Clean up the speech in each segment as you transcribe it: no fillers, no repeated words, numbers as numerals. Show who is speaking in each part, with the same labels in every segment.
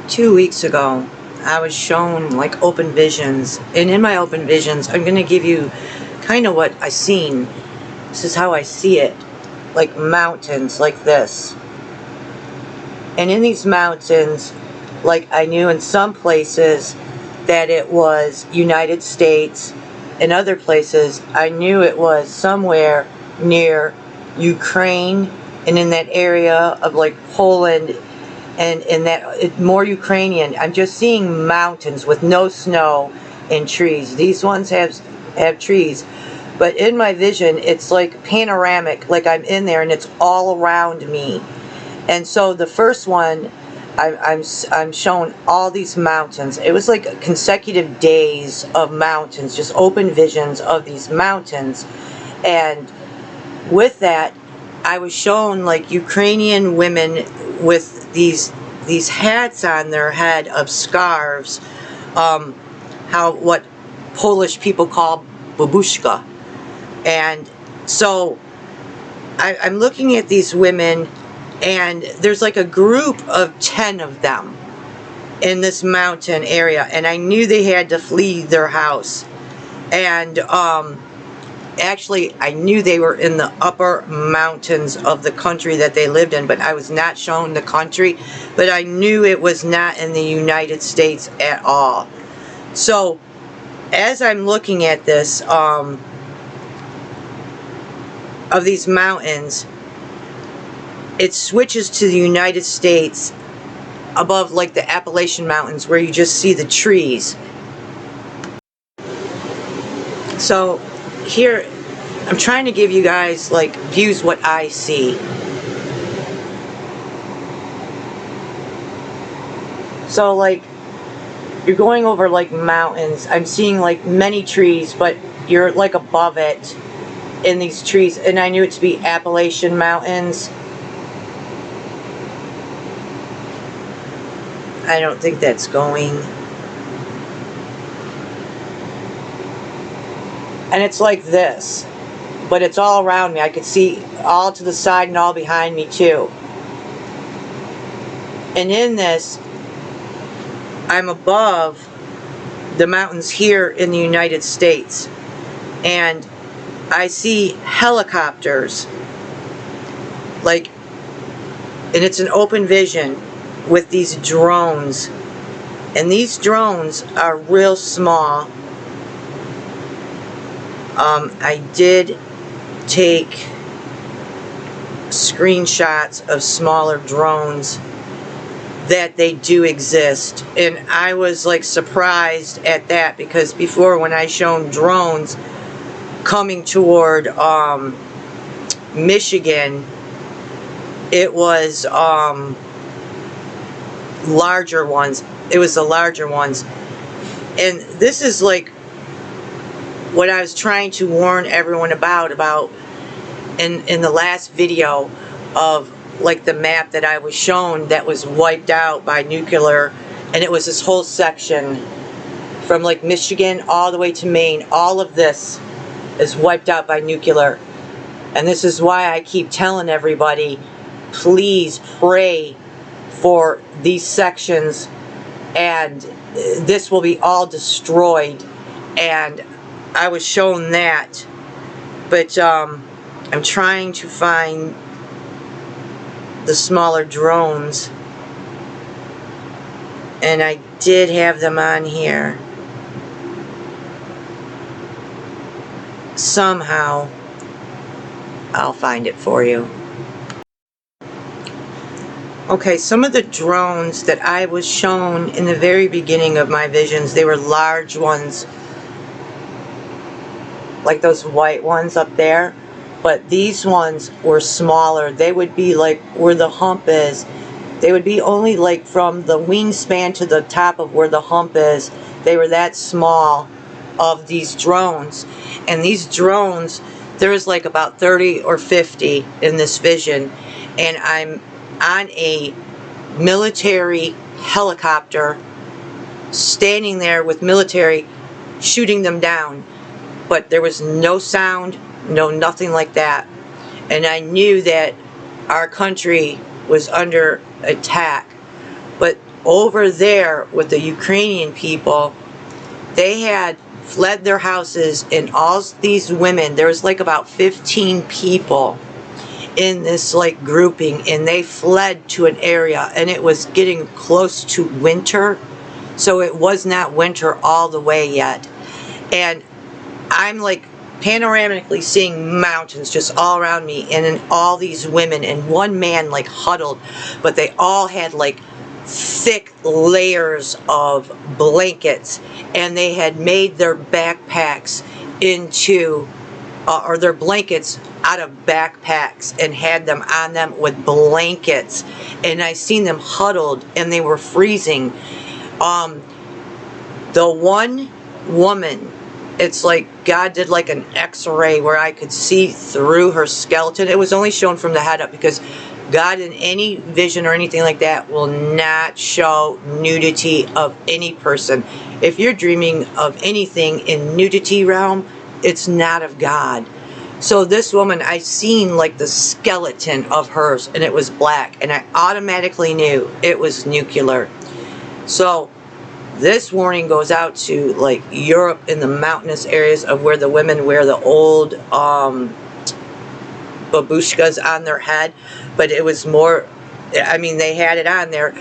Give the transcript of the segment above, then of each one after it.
Speaker 1: 2 weeks ago, I was shown like open visions, and in my open visions, I'm gonna give you kind of what I seen. This is how I see it, like mountains like this. And in these mountains, like I knew in some places that it was United States, in other places I knew it was somewhere near Ukraine, and in that area of like Poland, and in that more Ukrainian. I'm just seeing mountains with no snow and trees. These ones have trees, but in my vision it's like panoramic, like I'm in there and it's all around me. And so the first one, I'm shown all these mountains. It was like consecutive days of mountains, just open visions of these mountains. And with that, I was shown like Ukrainian women with these hats on their head of scarves, what Polish people call babushka. And so I'm looking at these women, and there's like a group of 10 of them in this mountain area, and I knew they had to flee their house. And actually I knew they were in the upper mountains of the country that they lived in, but I was not shown the country, but I knew it was not in the United States at all. So as I'm looking at this, of these mountains, it switches to the United States above like the Appalachian Mountains, where you just see the trees. So here I'm trying to give you guys like views what I see. So like you're going over like mountains. I'm seeing like many trees, but you're like above it in these trees, and I knew it to be Appalachian Mountains. I don't think that's going. And it's like this, but it's all around me. I could see all to the side and all behind me too. And in this, I'm above the mountains here in the United States, and I see helicopters, like, and it's an open vision with these drones, and these drones are real small. I did take screenshots of smaller drones, that they do exist, and I was like surprised at that, because before, when I shown drones coming toward Michigan, it was larger ones. It was the larger ones. And this is like what I was trying to warn everyone about in the last video, of like the map that I was shown that was wiped out by nuclear. And it was this whole section from like Michigan all the way to Maine. All of this is wiped out by nuclear. And this is why I keep telling everybody, please pray for these sections, and this will be all destroyed. And I was shown that, but I'm trying to find the smaller drones, and I did have them on here somehow. I'll find it for you. Okay, some of the drones that I was shown in the very beginning of my visions, they were large ones, like those white ones up there, but these ones were smaller. They would be like where the hump is. They would be only like from the wingspan to the top of where the hump is. They were that small, of these drones. And these drones, there was like about 30 or 50 in this vision, and I'm on a military helicopter, standing there with military shooting them down, but there was no sound, nothing like that. And I knew that our country was under attack. But over there with the Ukrainian people, they had fled their houses, and all these women, there was like about 15 people in this like grouping, and they fled to an area, and it was getting close to winter, so it was not winter all the way yet. And I'm like panoramically seeing mountains just all around me, and then all these women and one man like huddled, but they all had like thick layers of blankets, and they had made their backpacks into or their blankets out of backpacks and had them on them with blankets, and I seen them huddled and they were freezing. The one woman, it's like God did like an x-ray where I could see through her skeleton. It was only shown from the head up, because God in any vision or anything like that will not show nudity of any person. If you're dreaming of anything in nudity realm, it's not of God. So this woman, I seen like the skeleton of hers, and it was black, and I automatically knew it was nuclear. So this warning goes out to like Europe, in the mountainous areas of where the women wear the old babushkas on their head, but it was more, I mean, they had it on there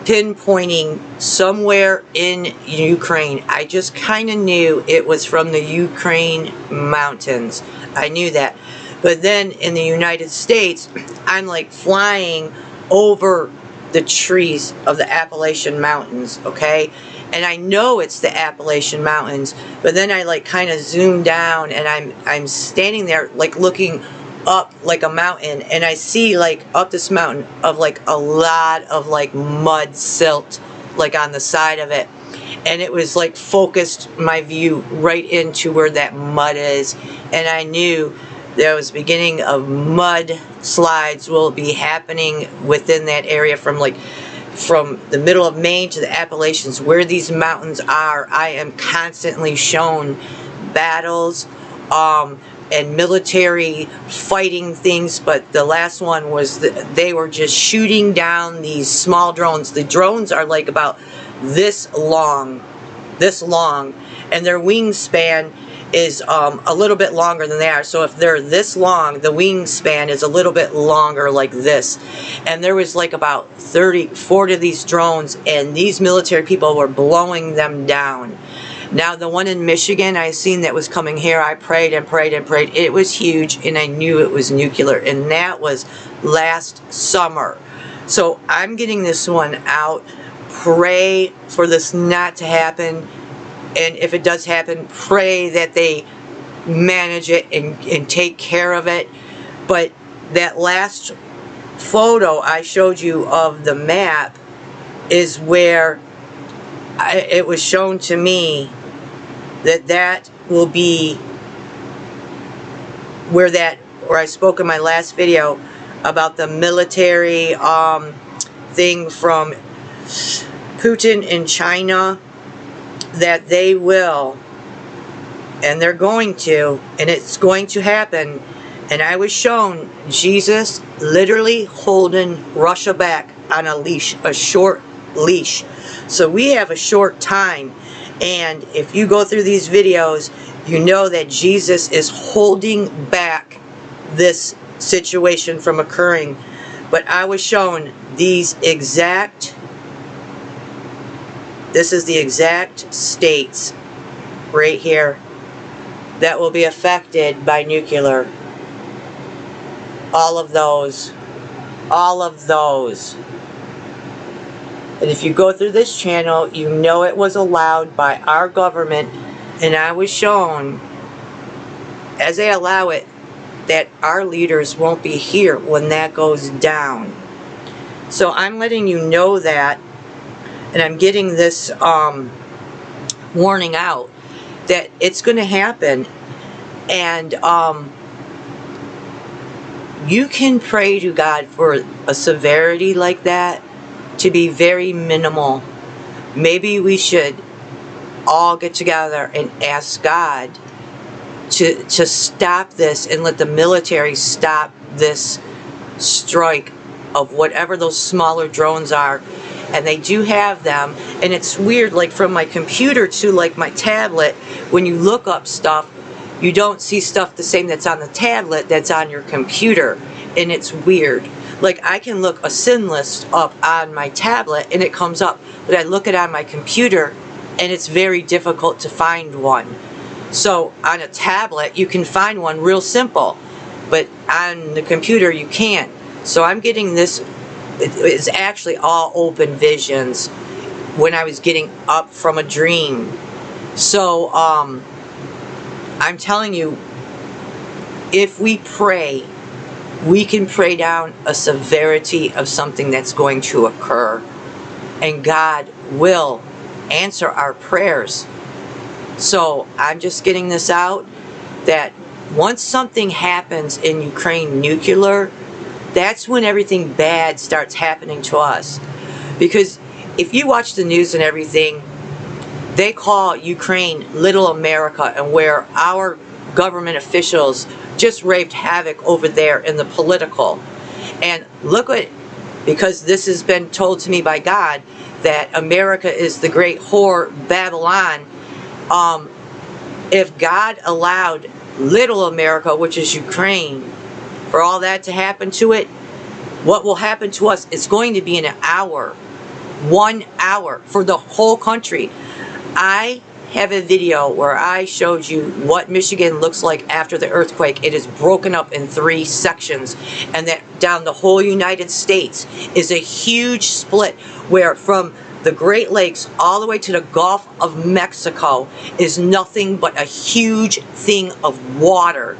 Speaker 1: pinpointing somewhere in Ukraine. I just kind of knew it was from the Ukraine mountains. I knew that. But then in the United States, I'm like flying over the trees of the Appalachian Mountains, okay? And I know it's the Appalachian Mountains, but then I like kind of zoom down, and I'm standing there like looking up like a mountain, and I see like up this mountain of like a lot of like mud silt like on the side of it, and it was like focused my view right into where that mud is, and I knew there was beginning of mud slides will be happening within that area, from the middle of Maine to the Appalachians, where these mountains are. I am constantly shown battles and military fighting things, but the last one was they were just shooting down these small drones. The drones are like about this long, and their wingspan is a little bit longer than they are. So if they're this long, the wingspan is a little bit longer like this. And there was like about 40 of these drones, and these military people were blowing them down. Now the one in Michigan I seen that was coming here, I prayed and prayed and prayed. It was huge, and I knew it was nuclear, and that was last summer. So I'm getting this one out. Pray for this not to happen, and if it does happen, pray that they manage it and take care of it. But that last photo I showed you of the map is where it was shown to me that will be where I spoke in my last video about the military thing from Putin in China, that they will, and they're going to, and it's going to happen. And I was shown Jesus literally holding Russia back on a leash, a short leash. So we have a short time, and if you go through these videos, you know that Jesus is holding back this situation from occurring. But I was shown this is the exact states right here that will be affected by nuclear. All of those. And if you go through this channel, you know it was allowed by our government, and I was shown, as they allow it, that our leaders won't be here when that goes down. So I'm letting you know that, and I'm getting this warning out that it's going to happen. And you can pray to God for a severity like that to be very minimal. Maybe we should all get together and ask God to stop this, and let the military stop this strike of whatever those smaller drones are, and they do have them. And it's weird, like from my computer to like my tablet, when you look up stuff, you don't see stuff the same that's on the tablet that's on your computer, and it's weird. Like I can look a sin list up on my tablet and it comes up, but I look it on my computer and it's very difficult to find one. So on a tablet you can find one real simple, but on the computer you can't. So I'm getting this, it's actually all open visions when I was getting up from a dream. So I'm telling you, if we pray, we can pray down a severity of something that's going to occur, and God will answer our prayers. So I'm just getting this out, that once something happens in Ukraine nuclear, that's when everything bad starts happening to us. Because if you watch the news and everything, they call Ukraine Little America, and where our government officials just wreaked havoc over there in the political. And look at, because this has been told to me by God, that America is the great whore Babylon. If God allowed Little America, which is Ukraine, for all that to happen to it, what will happen to us is going to be in an hour. 1 hour for the whole country. I have a video where I showed you what Michigan looks like after the earthquake. It is broken up in 3 sections, and that down the whole United States is a huge split, where from the Great Lakes all the way to the Gulf of Mexico is nothing but a huge thing of water.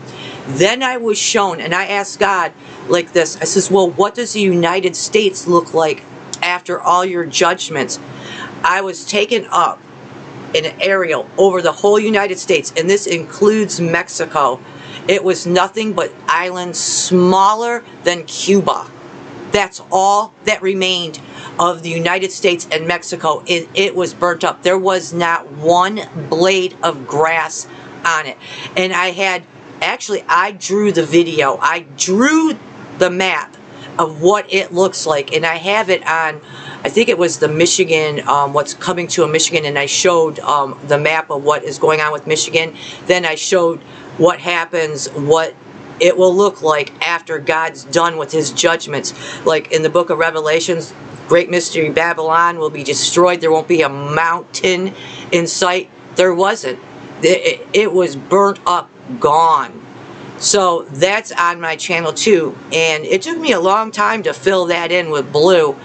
Speaker 1: Then I was shown, and I asked God like this, I says, well, what does the United States look like after all your judgments? I was taken up in an aerial over the whole United States, and this includes Mexico. It was nothing but islands smaller than Cuba. That's all that remained of the United States and Mexico. It was burnt up. There was not one blade of grass on it. And I drew the video. I drew the map of what it looks like, and I have it on, I think it was the Michigan, what's coming to a Michigan, and I showed the map of what is going on with Michigan. Then I showed what happens, what it will look like after God's done with his judgments. Like in the book of Revelations, Great Mystery Babylon will be destroyed. There won't be a mountain in sight. There wasn't. It was burnt up, gone. So that's on my channel too, and it took me a long time to fill that in with blue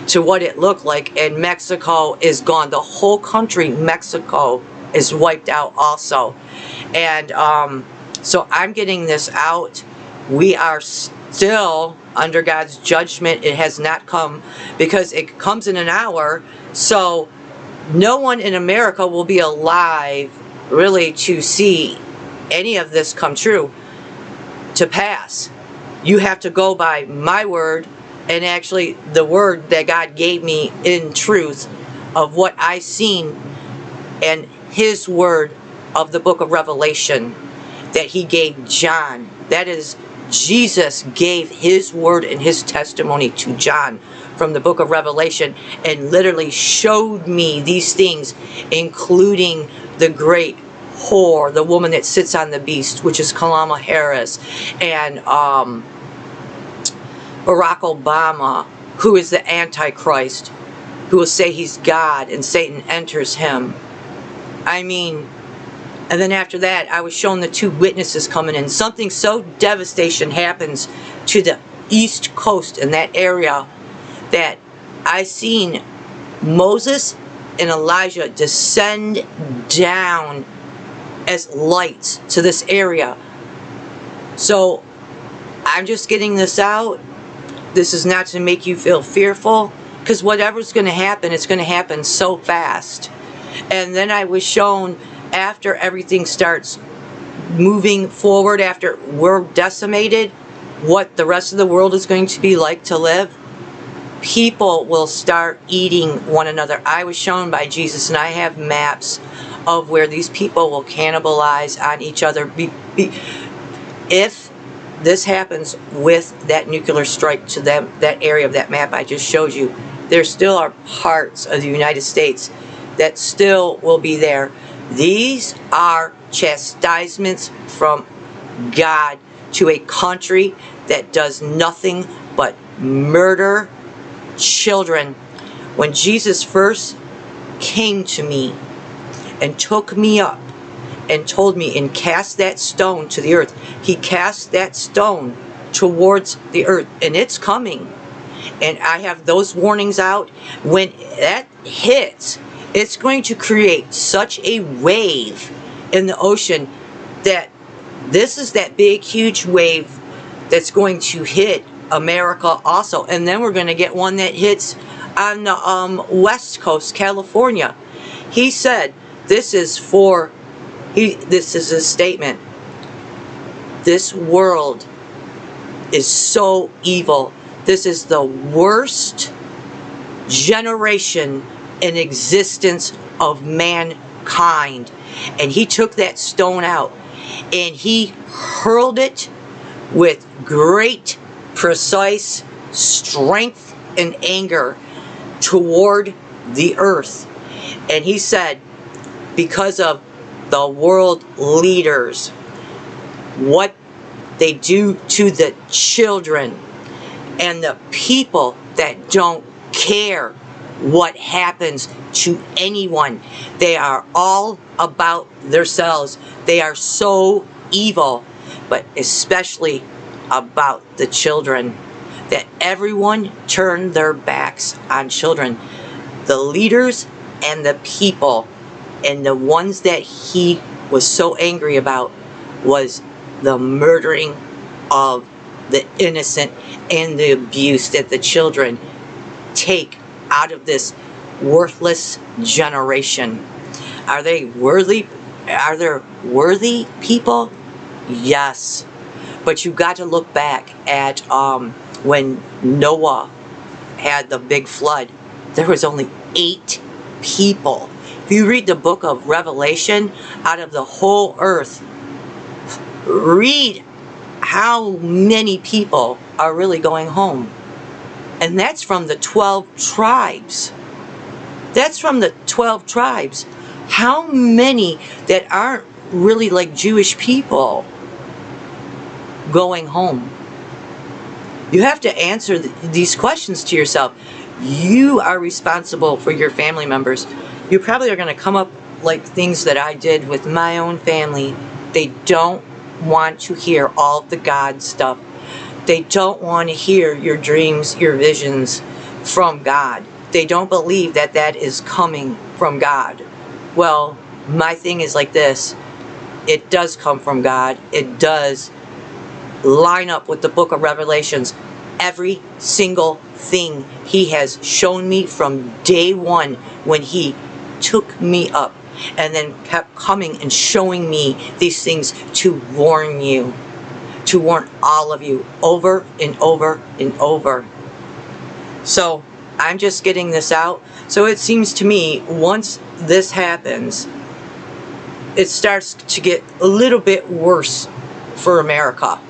Speaker 1: to what it looked like. And Mexico is gone. The whole country, Mexico, is wiped out also. And so I'm getting this out. We are still under God's judgment. It has not come, because it comes in an hour. So no one in America will be alive really to see any of this come true, to pass. You have to go by my word, and actually the word that God gave me in truth of what I seen, and his word of the book of Revelation that he gave John. That is, Jesus gave his word and his testimony to John from the book of Revelation, and literally showed me these things, including the great whore, the woman that sits on the beast, which is Kamala Harris, and Barack Obama, who is the Antichrist, who will say he's God, and Satan enters him. I mean, and then after that, I was shown the 2 witnesses coming in. Something so devastation happens to the East Coast in that area, that I seen Moses and Elijah descend down as lights to this area. So I'm just getting this out. This is not to make you feel fearful, because whatever's going to happen, it's going to happen so fast. And then I was shown, after everything starts moving forward, after we're decimated, what the rest of the world is going to be like to live. People will start eating one another. I was shown by Jesus, and I have maps of where these people will cannibalize on each other. If this happens with that nuclear strike to them, that area of that map I just showed you, there still are parts of the United States that still will be there. These are chastisements from God to a country that does nothing but murder children. When Jesus first came to me and took me up and told me, and cast that stone to the earth, he cast that stone towards the earth, and it's coming. And I have those warnings out. When that hits, it's going to create such a wave in the ocean that this is that big, huge wave that's going to hit America also. And then we're going to get one that hits on the West Coast, California. He said, this is a statement. This world is so evil. This is the worst generation in existence of mankind. And he took that stone out and he hurled it with great, precise strength and anger toward the earth. And he said, because of the world leaders, what they do to the children and the people that don't care what happens to anyone. They are all about themselves. They are so evil, but especially about the children, that everyone turned their backs on children. The leaders and the people, and the ones that he was so angry about, was the murdering of the innocent and the abuse that the children take out of this worthless generation. Are they worthy? Are there worthy people? Yes. But you got to look back at when Noah had the big flood. There was only 8 people. If you read the book of Revelation, out of the whole earth, read how many people are really going home. And that's from the 12 tribes. That's from the 12 tribes. How many that aren't really like Jewish people going home? You have to answer these questions to yourself. You are responsible for your family members. You probably are going to come up like things that I did with my own family. They don't want to hear all the God stuff. They don't want to hear your dreams, your visions from God. They don't believe that that is coming from God. Well, my thing is like this. It does come from God. It does line up with the book of Revelations. Every single thing he has shown me from day one when he took me up, and then kept coming and showing me these things to warn you, to warn all of you over and over and over. So I'm just getting this out. So it seems to me, once this happens, it starts to get a little bit worse for America.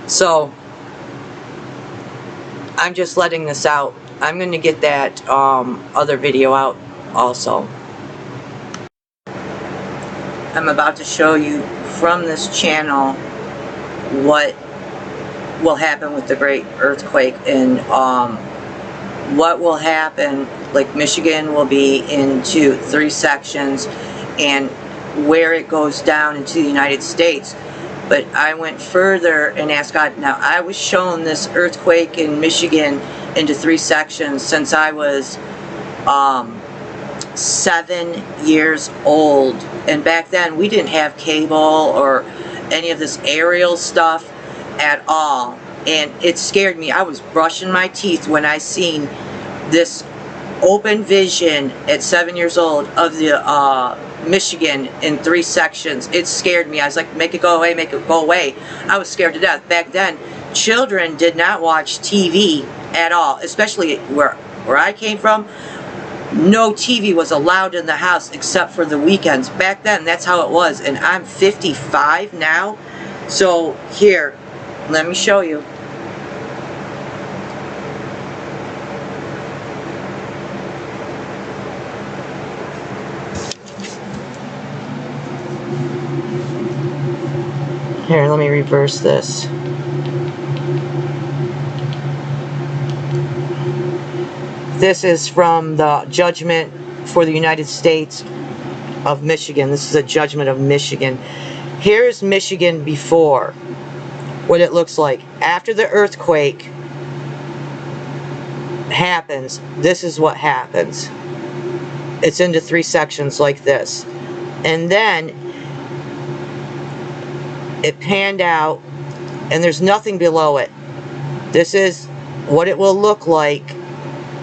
Speaker 1: So I'm just letting this out. I'm going to get that other video out also. I'm about to show you from this channel what will happen with the great earthquake, and what will happen. Like Michigan will be into 3 sections, and where it goes down into the United States. But I went further and asked God. Now, I was shown this earthquake in Michigan into 3 sections since I was 7 years old. And back then, we didn't have cable or any of this aerial stuff at all. And it scared me. I was brushing my teeth when I seen this open vision at 7 years old of the Michigan in 3 sections. It scared me. I was like, make it go away, make it go away. I was scared to death. Back then, children did not watch TV at all, especially where I came from. No TV was allowed in the house except for the weekends. Back then, that's how it was. And I'm 55 now. So here, let me show you. Here, let me reverse this. This is from the judgment for the United States of Michigan. This is a judgment of Michigan. Here's Michigan before, what it looks like. After the earthquake happens, this is what happens. It's into 3 sections like this. And then it panned out, and there's nothing below it. This is what it will look like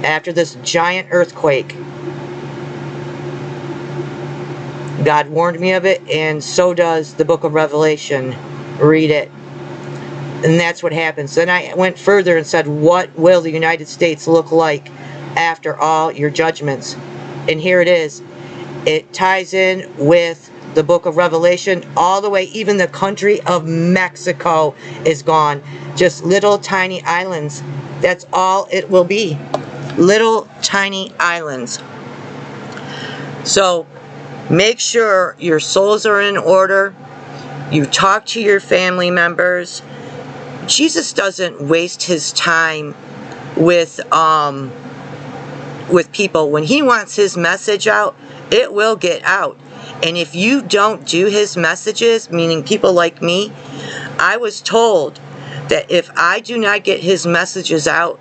Speaker 1: after this giant earthquake. God warned me of it, and so does the book of Revelation. Read it. And that's what happens. Then I went further and said, what will the United States look like after all your judgments? And here it is. It ties in with the book of Revelation all the way. Even the country of Mexico is gone. Just little tiny islands. That's all it will be. Little tiny islands. So make sure your souls are in order. You talk to your family members. Jesus doesn't waste his time with people. When he wants his message out, it will get out. And if you don't do his messages, meaning people like me, I was told that if I do not get his messages out,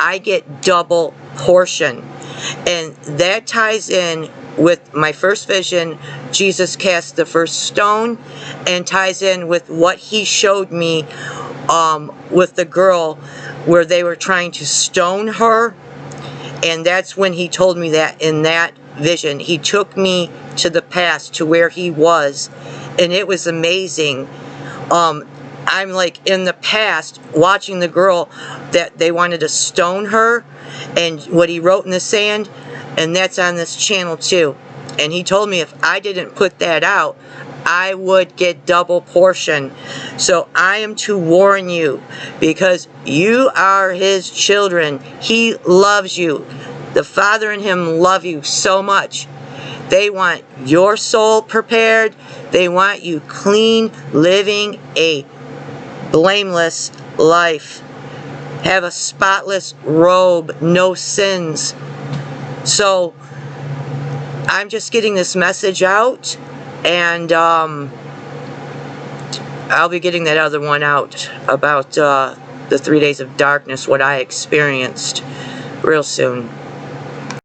Speaker 1: I get double portion. And that ties in with my first vision. Jesus cast the first stone, and ties in with what he showed me with the girl where they were trying to stone her. And that's when he told me that in that vision. He took me to the past, to where he was, and it was amazing. I'm like in the past watching the girl that they wanted to stone her, and what he wrote in the sand, and that's on this channel too. And he told me if I didn't put that out, I would get double portion. So I am to warn you, because you are his children. He loves you. The Father and him love you so much. They want your soul prepared. They want you clean, living a blameless life. Have a spotless robe, no sins. So I'm just getting this message out, and I'll be getting that other one out about the 3 days of darkness, what I experienced, real soon.